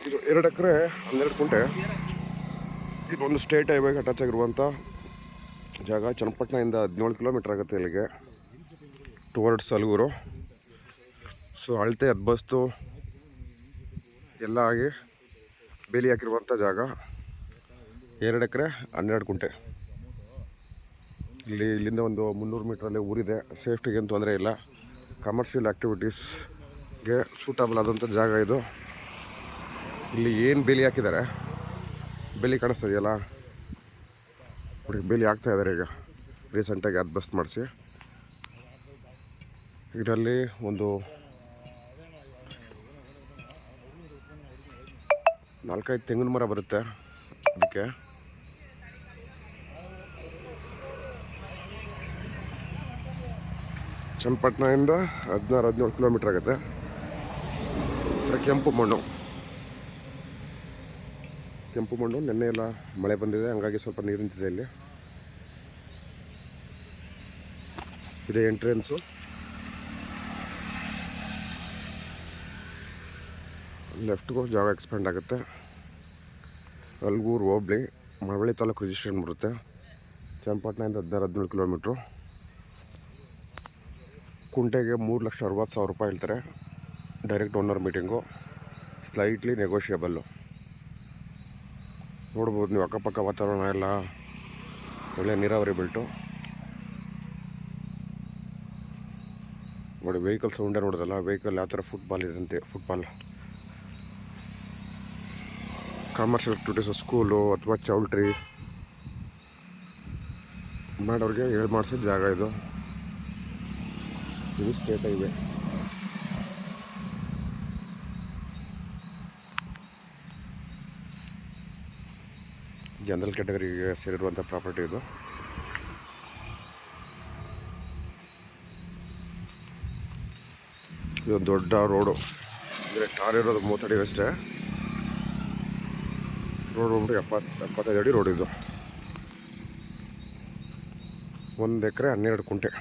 ಇದು 2 ಎಕರೆ 12 ಗುಂಟೆ. ಇದೊಂದು ಸ್ಟೇಟ್ ಹೈವೇಗೆ ಅಟ್ಯಾಚ್ ಆಗಿರುವಂಥ ಜಾಗ. ಚನ್ನಪಟ್ಟಣದಿಂದ 17 ಕಿಲೋಮೀಟ್ರ್ ಆಗುತ್ತೆ ಇಲ್ಲಿಗೆ, ಟುವರ್ಡ್ಸ್ ಅಲಗೂರು. ಸೊ ಅಳತೆ ಅದ್ಬಸ್ತು ಎಲ್ಲ ಆಗಿ ಬೇಲಿ ಹಾಕಿರುವಂಥ ಜಾಗ. 2 ಎಕರೆ 12 ಗುಂಟೆ. ಇಲ್ಲಿಂದ ಒಂದು 300 ಮೀಟ್ರಲ್ಲಿ ಊರಿದೆ. ಸೇಫ್ಟಿಗೆ ಏನು ತೊಂದರೆ ಇಲ್ಲ. ಕಮರ್ಷಿಯಲ್ ಆ್ಯಕ್ಟಿವಿಟೀಸ್ಗೆ ಸೂಟಬಲ್ ಆದಂಥ ಜಾಗ ಇದು. ಇಲ್ಲಿ ಏನು ಬೇಲಿ ಹಾಕಿದ್ದಾರೆ, ಬೇಲಿ ಕಾಣಿಸ್ತಾ ಇದೆಯಲ್ಲ ನೋಡಿ, ಬೇಲಿ ಹಾಕ್ತಾ ಇದ್ದಾರೆ ಈಗ ರೀಸೆಂಟಾಗಿ ಬಸ್ಟ್ ಮಾಡಿಸಿ. ಇದರಲ್ಲಿ ಒಂದು 4-5 ತೆಂಗಿನ ಮರ ಬರುತ್ತೆ. ಅದಕ್ಕೆ ಚನ್ನಪಟ್ಟಣದಿಂದ 16-17 ಕಿಲೋಮೀಟ್ರ್ ಆಗುತ್ತೆ. ಕೆಂಪು ಮಣ್ಣು ನೆನ್ನೆ ಎಲ್ಲ ಮಳೆ ಬಂದಿದೆ, ಹಂಗಾಗಿ ಸ್ವಲ್ಪ ನೀರು ನಿಂತಿದೆ ಇಲ್ಲಿ. ಇದೆ ಎಂಟ್ರೆನ್ಸು. ಲೆಫ್ಟ್ಗೂ ಜಾಗ ಎಕ್ಸ್ಪ್ಯಾಂಡ್ ಆಗುತ್ತೆ. ಅಲಗೂರು ಹೋಬಳಿ, ಮಳವಳ್ಳಿ ತಾಲೂಕು ರಿಜಿಸ್ಟ್ರೇಷನ್ ಬರುತ್ತೆ. ಚನ್ನಪಟ್ಟಣದಿಂದ 16-17 ಕಿಲೋಮೀಟ್ರು. ಕುಂಟೆಗೆ 3,60,000 ರೂಪಾಯಿ ಹೇಳ್ತಾರೆ. Direct owner meeting, slightly negotiable. ನೋಡ್ಬೋದು ನೀವು, ಅಕ್ಕಪಕ್ಕ ವಾತಾವರಣ ಎಲ್ಲ ಒಳ್ಳೆ ನೀರಾವರಿ ಬೆಲ್ಟು. ನೋಡಿ ವೆಹಿಕಲ್ ಸೌಂಡೇ ನೋಡೋದಲ್ಲ, ವೆಹಿಕಲ್ ಯಾವ ಥರ ಫುಟ್ಬಾಲ್ ಇದಂತೆ. ಫುಟ್ಬಾಲ್ ಕಮರ್ಷಿಯಲ್ ಆಕ್ಟಿವಿಟೀಸ್, ಸ್ಕೂಲು ಅಥವಾ ಚೌಲ್ಟ್ರಿ ಮಾಡೋರಿಗೆ ಹೇಳಿ ಮಾಡಿಸಿದ ಜಾಗ ಇದು. ಇದು ಸ್ಟೇಟ್ ಹೈವೇ. ಜನರಲ್ ಕ್ಯಾಟಗರಿಗೆ ಸೇರಿರುವಂಥ ಪ್ರಾಪರ್ಟಿ ಇದು. ಇದು ದೊಡ್ಡ ರೋಡು, ಅಂದರೆ ಟಾರ್ ಇರೋದು 30 ಅಡಿ ಅಷ್ಟೇ. ರೋಡ್ ಹೋಗ್ಬಿಟ್ಟು 75 ಅಡಿ ರೋಡ್ ಇದು. 1 ಎಕರೆ 12 ಗುಂಟೆ.